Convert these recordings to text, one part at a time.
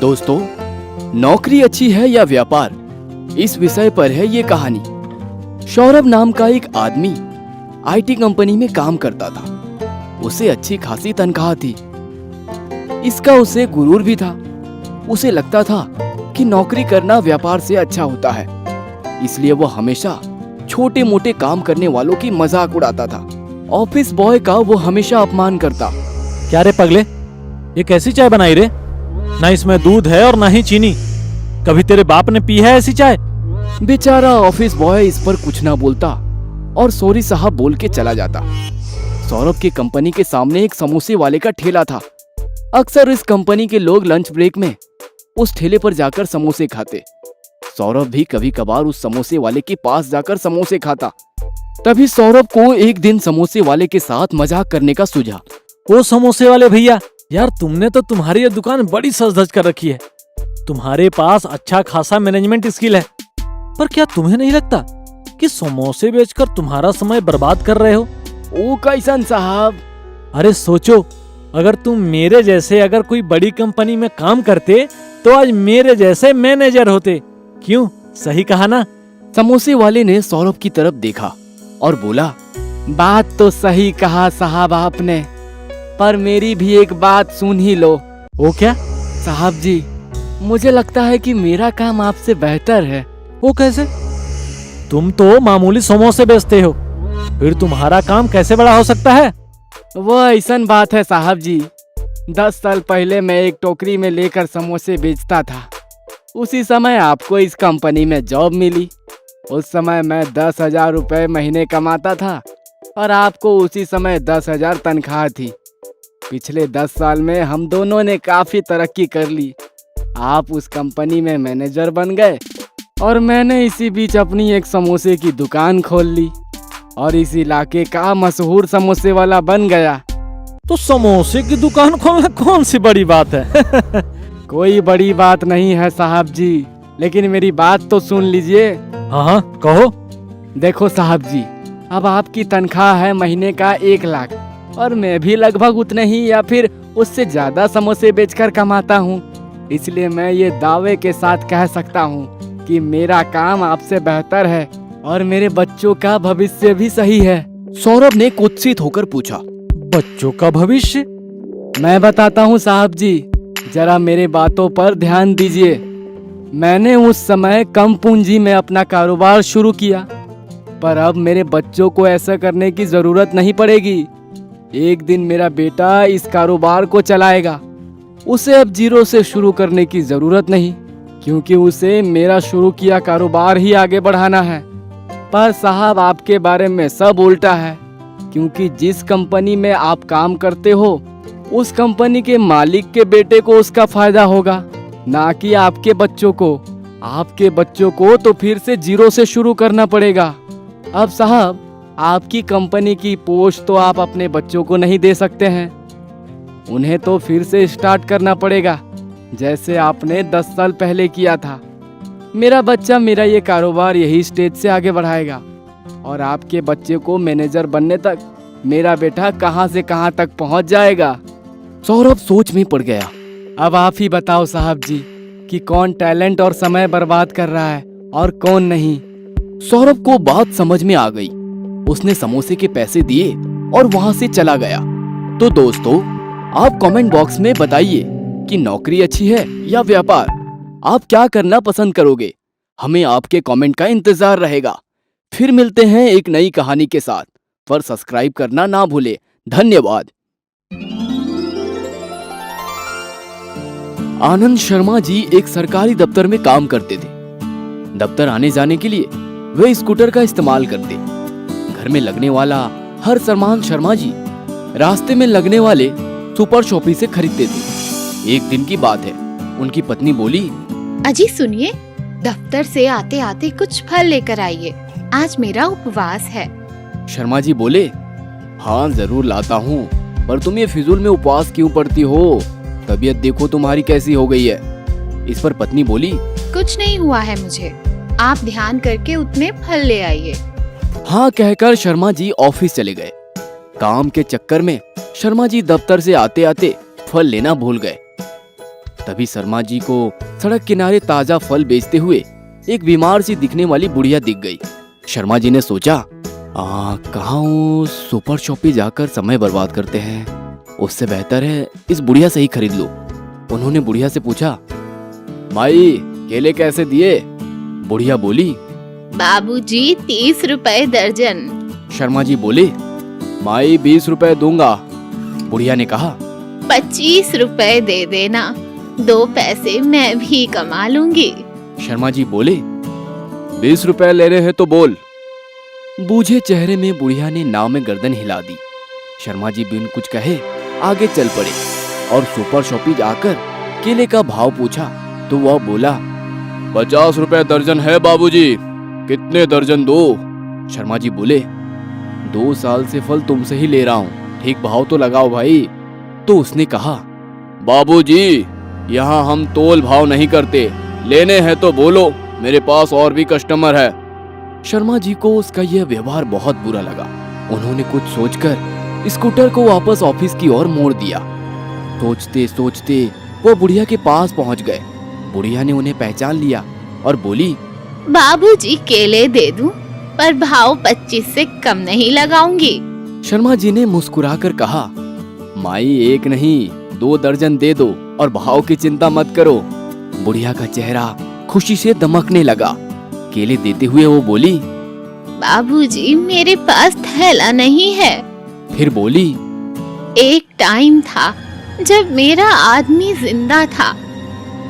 दोस्तों, नौकरी अच्छी है या व्यापार, इस विषय पर है ये कहानी। सौरभ नाम का एक आदमी आईटी कंपनी में काम करता था। उसे अच्छी खासी तनख्वाह थी। इसका उसे गुरूर भी था। उसे लगता था कि नौकरी करना व्यापार से अच्छा होता है, इसलिए वो हमेशा छोटे मोटे काम करने वालों की मजाक उड़ाता था। ऑफिस बॉय का वो हमेशा अपमान करता। क्या रे पगले, ये कैसी चाय बनाई रे? ना इसमें दूध है और ना ही चीनी। कभी तेरे बाप ने पी है ऐसी चाय? बेचारा ऑफिस बॉय इस पर कुछ ना बोलता और सॉरी साहब बोल के चला जाता। सौरभ की कंपनी के सामने एक समोसे वाले का ठेला था। अक्सर इस कंपनी के लोग लंच ब्रेक में उस ठेले पर जाकर समोसे खाते। सौरभ भी कभी कभार उस समोसे वाले के पास जाकर समोसे खाता। तभी सौरभ को एक दिन समोसे वाले के साथ मजाक करने का सूझा। ओ समोसे वाले भैया, यार तुमने तो तुम्हारी ये दुकान बड़ी सज धज कर रखी है। तुम्हारे पास अच्छा खासा मैनेजमेंट स्किल है, पर क्या तुम्हें नहीं लगता कि समोसे बेचकर तुम्हारा समय बर्बाद कर रहे हो? ओ कैसन साहब? अरे सोचो, अगर तुम मेरे जैसे अगर कोई बड़ी कंपनी में काम करते तो आज मेरे जैसे मैनेजर होते। क्यों, सही कहा ना? समोसे वाले ने सौरभ की तरफ देखा और बोला, बात तो सही कहा साहब आपने, पर मेरी भी एक बात सुन ही लो। वो क्या? साहब जी, मुझे लगता है कि मेरा काम आपसे बेहतर है। वो कैसे? तुम तो मामूली समोसे बेचते हो, फिर तुम्हारा काम कैसे बड़ा हो सकता है? वो ऐसन बात है साहब जी, 10 साल पहले मैं एक टोकरी में लेकर समोसे बेचता था। उसी समय आपको इस कंपनी में जॉब मिली। उस समय मैं 10,000 रुपये महीने कमाता था और आपको उसी समय 10,000 तनख्वाह थी। पिछले 10 साल में हम दोनों ने काफ़ी तरक्की कर ली। आप उस कंपनी में मैनेजर बन गए और मैंने इसी बीच अपनी एक समोसे की दुकान खोल ली और इस इलाके का मशहूर समोसे वाला बन गया। तो समोसे की दुकान खोलना कौन सी बड़ी बात है? कोई बड़ी बात नहीं है साहब जी, लेकिन मेरी बात तो सुन लीजिए। हाँ, कहो। देखो साहब जी, अब आपकी तनख्वाह है महीने का 1 लाख और मैं भी लगभग उतने ही या फिर उससे ज्यादा समोसे बेचकर कमाता हूँ। इसलिए मैं ये दावे के साथ कह सकता हूँ कि मेरा काम आपसे बेहतर है और मेरे बच्चों का भविष्य भी सही है। सौरभ ने कुत्सित होकर पूछा, बच्चों का भविष्य? मैं बताता हूँ साहब जी, जरा मेरे बातों पर ध्यान दीजिए। मैंने उस समय कम पूंजी में अपना कारोबार शुरू किया, पर अब मेरे बच्चों को ऐसा करने की जरूरत नहीं पड़ेगी। एक दिन मेरा बेटा इस कारोबार को चलाएगा। उसे अब जीरो से शुरू करने की जरूरत नहीं, क्योंकि उसे मेरा शुरू किया कारोबार ही आगे बढ़ाना है। पर साहब, आपके बारे में सब उल्टा है, क्योंकि जिस कंपनी में आप काम करते हो उस कंपनी के मालिक के बेटे को उसका फायदा होगा, ना कि आपके बच्चों को। आपके बच्चों को तो फिर से जीरो से शुरू करना पड़ेगा। अब साहब, आपकी कंपनी की पोस्ट तो आप अपने बच्चों को नहीं दे सकते हैं, उन्हें तो फिर से स्टार्ट करना पड़ेगा, जैसे आपने 10 साल पहले किया था। मेरा बच्चा मेरा ये कारोबार यही स्टेज से आगे बढ़ाएगा और आपके बच्चे को मैनेजर बनने तक मेरा बेटा कहां से कहां तक पहुंच जाएगा। सौरभ सोच में पड़ गया। अब आप ही बताओ साहब जी कि कौन टैलेंट और समय बर्बाद कर रहा है और कौन नहीं। सौरभ को बात समझ में आ गई। उसने समोसे के पैसे दिए और वहां से चला गया। तो दोस्तों, आप कमेंट बॉक्स में बताइए कि नौकरी अच्छी है या व्यापार। आप क्या करना पसंद करोगे? हमें आपके कमेंट का इंतजार रहेगा। फिर मिलते हैं एक नई कहानी के साथ, पर सब्सक्राइब करना ना भूले। धन्यवाद। आनंद शर्मा जी एक सरकारी दफ्तर में काम करते थे। दफ्तर आने जाने के लिए वे स्कूटर का इस्तेमाल करते। घर में लगने वाला हर सामान शर्मा जी रास्ते में लगने वाले सुपर शॉपी से खरीदते थे। एक दिन की बात है, उनकी पत्नी बोली, अजी सुनिए, दफ्तर से आते आते कुछ फल लेकर आइए, आज मेरा उपवास है। शर्मा जी बोले, हाँ जरूर लाता हूँ, पर तुम ये फिजूल में उपवास क्यों पड़ती हो? तबीयत देखो तुम्हारी कैसी हो गई है। इस पर पत्नी बोली, कुछ नहीं हुआ है मुझे, आप ध्यान करके उतने फल ले आइए। हाँ कहकर शर्मा जी ऑफिस चले गए। काम के चक्कर में शर्मा जी दफ्तर से आते आते फल लेना भूल गए। तभी शर्मा जी को सड़क किनारे ताजा फल बेचते हुए एक बीमार सी दिखने वाली बुढ़िया दिख गई। शर्मा जी ने सोचा, कहाँ उस सुपर शॉप पे जाकर समय बर्बाद करते हैं, उससे बेहतर है इस बुढ़िया से ही खरीद लो। उन्होंने बुढ़िया से पूछा, माई केले कैसे दिए? बुढ़िया बोली, बाबूजी 30 रुपए दर्जन। शर्मा जी बोले, माई 20 रुपए दूंगा। बुढ़िया ने कहा, 25 रुपए दे देना, 2 पैसे मैं भी कमा लूंगी। शर्मा जी बोले, 20 रुपए ले रहे हैं तो बोल। बूझे चेहरे में बुढ़िया ने नाव में गर्दन हिला दी। शर्मा जी बिन कुछ कहे आगे चल पड़े और सुपर शॉपिंग आकर केले का भाव पूछा तो वह बोला, 50 रुपए दर्जन है बाबूजी, कितने दर्जन दो? शर्मा जी बोले, 2 साल से फल तुमसे ही ले रहा हूँ, ठीक भाव तो लगाओ भाई। तो उसने कहा, बाबूजी यहाँ हम तोल भाव नहीं करते, लेने हैं तो बोलो, मेरे पास और भी कस्टमर है। शर्मा जी को उसका यह व्यवहार बहुत बुरा लगा। उन्होंने कुछ सोचकर स्कूटर को वापस ऑफिस की ओर मोड़ दिया। सोचते सोचते वो बुढ़िया के पास पहुंच गए। बुढ़िया ने उन्हें पहचान लिया और बोली, बाबूजी केले दे दूं, पर भाव 25 से कम नहीं लगाऊंगी। शर्मा जी ने मुस्कुराकर कहा, माई 1 नहीं 2 दर्जन दे दो और भाव की चिंता मत करो। बुढ़िया का चेहरा खुशी से दमकने लगा। केले देते हुए वो बोली, बाबूजी मेरे पास थैला नहीं है। फिर बोली, एक टाइम था जब मेरा आदमी जिंदा था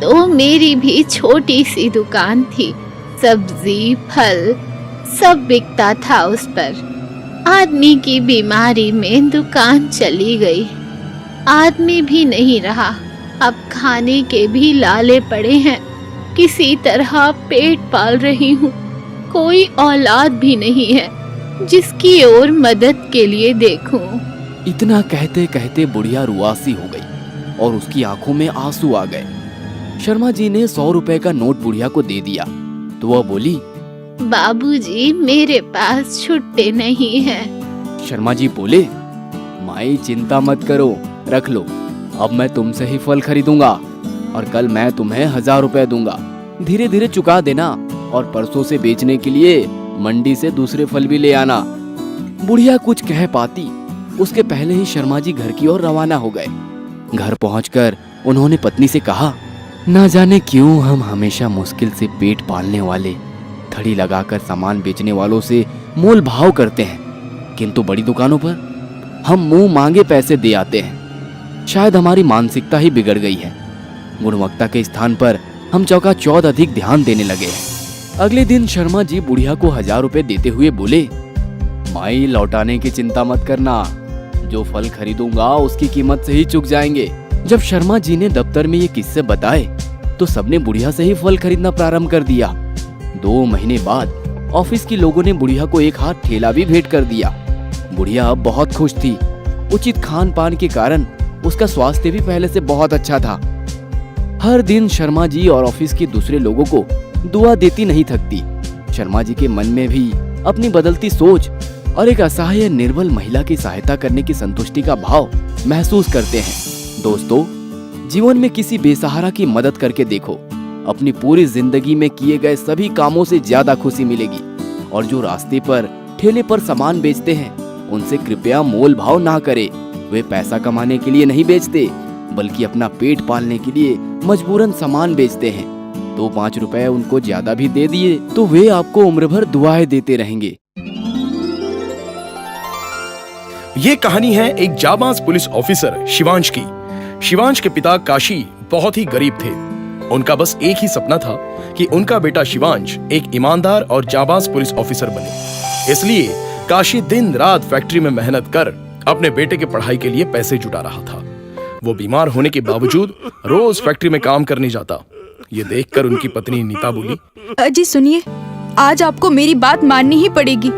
तो मेरी भी छोटी सी दुकान थी, सब्जी फल सब बिकता था उस पर। आदमी की बीमारी में दुकान चली गई, आदमी भी नहीं रहा, अब खाने के भी लाले पड़े हैं, किसी तरह पेट पाल रही हूँ, कोई औलाद भी नहीं है जिसकी ओर मदद के लिए देखूं। इतना कहते कहते बुढ़िया रुआसी हो गई और उसकी आंखों में आंसू आ गए। शर्मा जी ने 100 रुपए का नोट बुढ़िया को दे दिया तो वह बोली, बाबूजी मेरे पास छुट्टे नहीं हैं। शर्मा जी बोले, माई चिंता मत करो, रख लो, अब मैं तुमसे ही फल खरीदूंगा और कल मैं तुम्हें 1000 रुपए दूंगा, धीरे धीरे चुका देना और परसों से बेचने के लिए मंडी से दूसरे फल भी ले आना। बुढ़िया कुछ कह पाती उसके पहले ही शर्मा जी घर की ओर रवाना हो गए। घर पहुंचकर उन्होंने पत्नी से कहा, ना जाने क्यों हम हमेशा मुश्किल से पेट पालने वाले, थड़ी लगाकर सामान बेचने वालों से मोल भाव करते हैं, किंतु बड़ी दुकानों पर हम मुंह मांगे पैसे दे आते हैं। शायद हमारी मानसिकता ही बिगड़ गई है। गुणवत्ता के स्थान पर हम चौका-चौध अधिक ध्यान देने लगे हैं। अगले दिन शर्मा जी बुढ़िया को 1000 रुपए देते हुए बोले, माई लौटाने की चिंता मत करना, जो फल खरीदूंगा उसकी कीमत से ही चुक जाएंगे। जब शर्मा जी ने दफ्तर में ये किस्से बताए तो सबने बुढ़िया से ही फल खरीदना प्रारंभ कर दिया। 2 महीने बाद ऑफिस के लोगों ने बुढ़िया को एक हाथ ठेला भी भेंट कर दिया। बुढ़िया अब बहुत खुश थी। उचित खान पान के कारण उसका स्वास्थ्य भी पहले से बहुत अच्छा था। हर दिन शर्मा जी और ऑफिस के दूसरे लोगों को दुआ देती नहीं थकती। शर्मा जी के मन में भी अपनी बदलती सोच और एक असहाय निर्बल महिला की सहायता करने की संतुष्टि का भाव महसूस करते हैं। दोस्तों, जीवन में किसी बेसहारा की मदद करके देखो, अपनी पूरी जिंदगी में किए गए सभी कामों से ज्यादा खुशी मिलेगी। और जो रास्ते पर ठेले पर सामान बेचते हैं उनसे कृपया मोल भाव ना करें। वे पैसा कमाने के लिए नहीं बेचते, बल्कि अपना पेट पालने के लिए मजबूरन सामान बेचते हैं। 2-5 रुपए उनको ज्यादा भी दे दिए तो वे आपको उम्र भर दुआएं देते रहेंगे। ये कहानी है एक जाबाज पुलिस ऑफिसर शिवांश की। शिवांश के पिता काशी बहुत ही गरीब थे। उनका बस एक ही सपना था कि उनका बेटा शिवांश एक ईमानदार और जाबाज पुलिस ऑफिसर बने। इसलिए काशी दिन रात फैक्ट्री में मेहनत कर अपने बेटे के पढ़ाई के लिए पैसे जुटा रहा था। वो बीमार होने के बावजूद रोज फैक्ट्री में काम करने जाता। ये देखकर उनकी पत्नी नीता बोली, अजी सुनिए, आज आपको मेरी बात माननी ही पड़ेगी।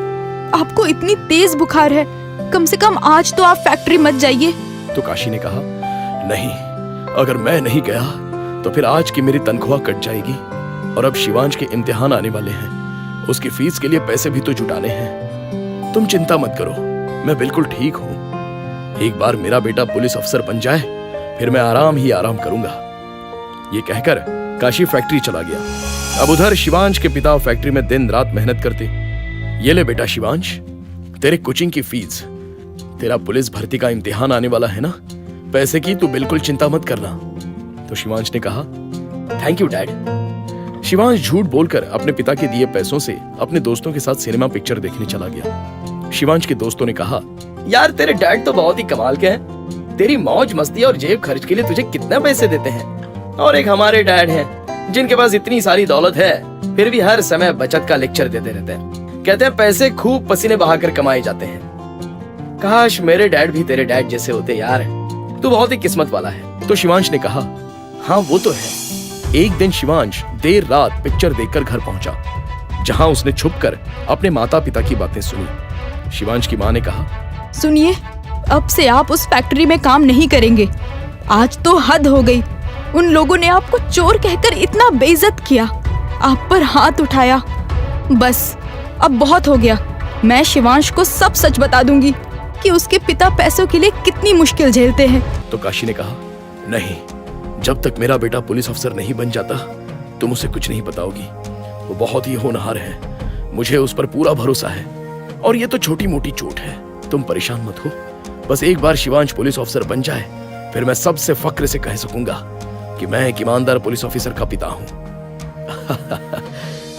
आपको इतनी तेज बुखार है, कम से कम आज तो आप फैक्ट्री मत जाइए। तो काशी ने कहा, नहीं, अगर मैं नहीं गया तो फिर आज की मेरी तनख्वाह कट जाएगी और अब शिवांश के इम्तिहान आने वाले हैं, उसकी फीस के लिए पैसे भी तो जुटाने हैं। तुम चिंता मत करो, मैं बिल्कुल ठीक हूँ। एक बार मेरा बेटा पुलिस अफसर बन जाए फिर मैं आराम ही आराम करूंगा। ये कहकर काशी फैक्ट्री चला गया। अब उधर शिवांश के पिता फैक्ट्री में दिन रात मेहनत करते। ये ले बेटा शिवांश, तेरे कोचिंग की फीस। तेरा पुलिस भर्ती का इम्तिहान आने वाला है ना, पैसे की तू बिल्कुल चिंता मत करना। तो शिवांश ने कहा, थैंक यू डैड। शिवांश झूठ बोलकर अपने पिता के दिए पैसों से अपने दोस्तों के साथ सिनेमा पिक्चर देखने चला गया। शिवांश के दोस्तों ने कहा, यार तेरे डैड तो बहुत ही कमाल के हैं। तेरी मौज मस्ती और जेब खर्च के लिए तुझे कितने पैसे देते हैं। और एक हमारे डैड हैं जिनके पास इतनी सारी दौलत है, फिर भी हर समय बचत का लेक्चर देते रहते हैं। कहते हैं पैसे खूब पसीने बहाकर कमाए जाते हैं। काश मेरे डैड भी तेरे डैड जैसे होते यार, तू बहुत ही किस्मत वाला है। तो शिवांश ने कहा, हाँ वो तो है। एक दिन शिवांश देर रात पिक्चर देखकर घर पहुंचा, जहां उसने छुपकर अपने माता पिता की बातें सुनी। शिवांश की मां ने कहा, सुनिए, अब से आप उस फैक्ट्री में काम नहीं करेंगे। आज तो हद हो गई। उन लोगों ने आपको चोर कहकर इतना बेइज्जत किया, आप पर हाथ उठाया। बस अब बहुत हो गया। मैं शिवांश को सब सच बता दूंगी कि उसके पिता पैसों के लिए कितनी मुश्किल झेलते हैं। तो काशी ने कहा, नहीं, जब तक मेरा बेटा पुलिस अफसर नहीं बन जाता तुम उसे कुछ नहीं बताओगी। वो बहुत ही होनहार है, मुझे उस पर पूरा भरोसा है। और ये तो छोटी मोटी चोट है, तुम परेशान मत हो। बस एक बार शिवांश पुलिस ऑफिसर बन जाए, फिर मैं सबसे फक्र से कह सकूंगा कि मैं एक ईमानदार पुलिस ऑफिसर का पिता हूं।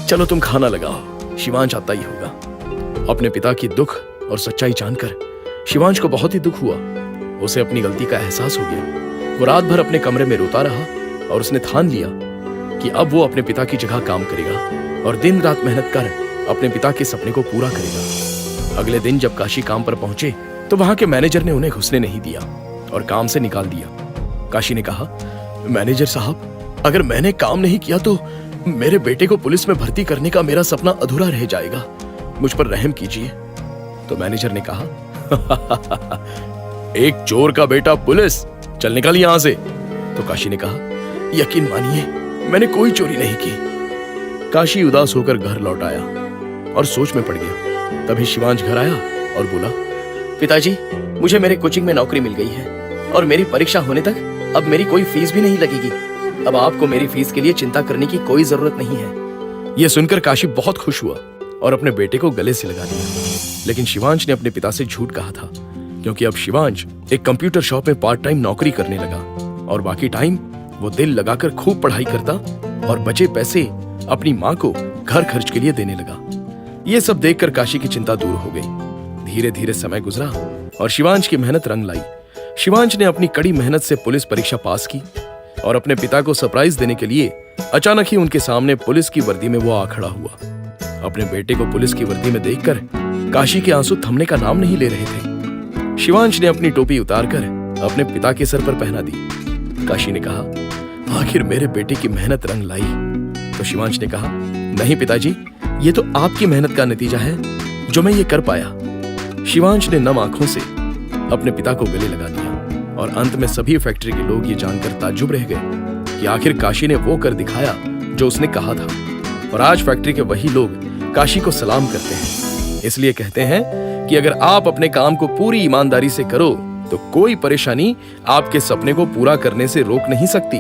चलो तुम खाना लगाओ, शिवांश आता ही होगा। अपने पिता की दुख और सच्चाई जानकर शिवांश को बहुत ही दुख हुआ। उसे अपनी गलती का एहसास हो गया। वो रात भर अपने कमरे में रोता रहा और उसने ठान लिया कि अब वो अपने पिता की जगह काम करेगा और दिन रात मेहनत कर अपने पिता के सपने को पूरा करेगा। अगले दिन जब काशी काम पर पहुंचे तो वहां के मैनेजर ने उन्हें घुसने नहीं दिया और काम से निकाल दिया। काशी ने कहा, मैनेजर साहब, अगर मैंने काम नहीं किया तो मेरे बेटे को पुलिस में भर्ती करने का मेरा सपना अधूरा रह जाएगा, मुझ पर रहम कीजिए। तो मैनेजर ने कहा, एक चोर का बेटा पुलिस, चल निकल यहां से। तो काशी ने कहा, यकीन मानिए मैंने कोई चोरी नहीं की। काशी उदास होकर घर लौट आया और सोच में पड़ गया। तभी शिवांश घर आया और बोला, पिताजी, मुझे मेरे कोचिंग में नौकरी मिल गई है और मेरी परीक्षा होने तक अब मेरी कोई फीस भी नहीं लगेगी। अब आपको मेरी फीस के लिए चिंता करने की कोई जरूरत नहीं है। यह सुनकर काशी बहुत खुश हुआ और अपने बेटे को गले से लगा लिया। लेकिन शिवांश ने अपने पिता से झूठ कहा था, क्योंकि अब शिवांश एक कंप्यूटर शॉप में पार्ट टाइम नौकरी करने लगा और बाकी टाइम वो दिल लगाकर खूब पढ़ाई करता और बचे पैसे अपनी माँ को घर खर्च के लिए देने लगा। ये सब देखकर काशी की चिंता दूर हो गई। धीरे धीरे समय गुजरा और शिवांश की मेहनत रंग लाई। शिवांश ने अपनी कड़ी मेहनत से पुलिस परीक्षा पास की और अपने पिता को सरप्राइज देने के लिए अचानक ही उनके सामने पुलिस की वर्दी में वो आ खड़ा हुआ। अपने बेटे को पुलिस की वर्दी में देखकर काशी के आंसू थमने का नाम नहीं ले रहे थे। शिवांश ने अपनी टोपी उतारकर अपने पिता के सर पर पहना दी। काशी ने कहा, आखिर मेरे बेटे की मेहनत रंग लाई। तो शिवांश ने कहा, नहीं पिताजी, ये तो आपकी मेहनत का नतीजा है जो मैं ये कर पाया। शिवांश ने नम आंखों से अपने पिता को गले लगा दिया और अंत में सभी फैक्ट्री के लोग ये जानकर ताज्जुब रह गए कि आखिर काशी ने वो कर दिखाया जो उसने कहा था। और आज फैक्ट्री के वही लोग काशी को सलाम करते हैं। इसलिए कहते हैं कि अगर आप अपने काम को पूरी ईमानदारी से करो तो कोई परेशानी आपके सपने को पूरा करने से रोक नहीं सकती।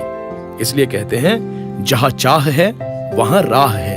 इसलिए कहते हैं, जहां चाह है वहां राह है।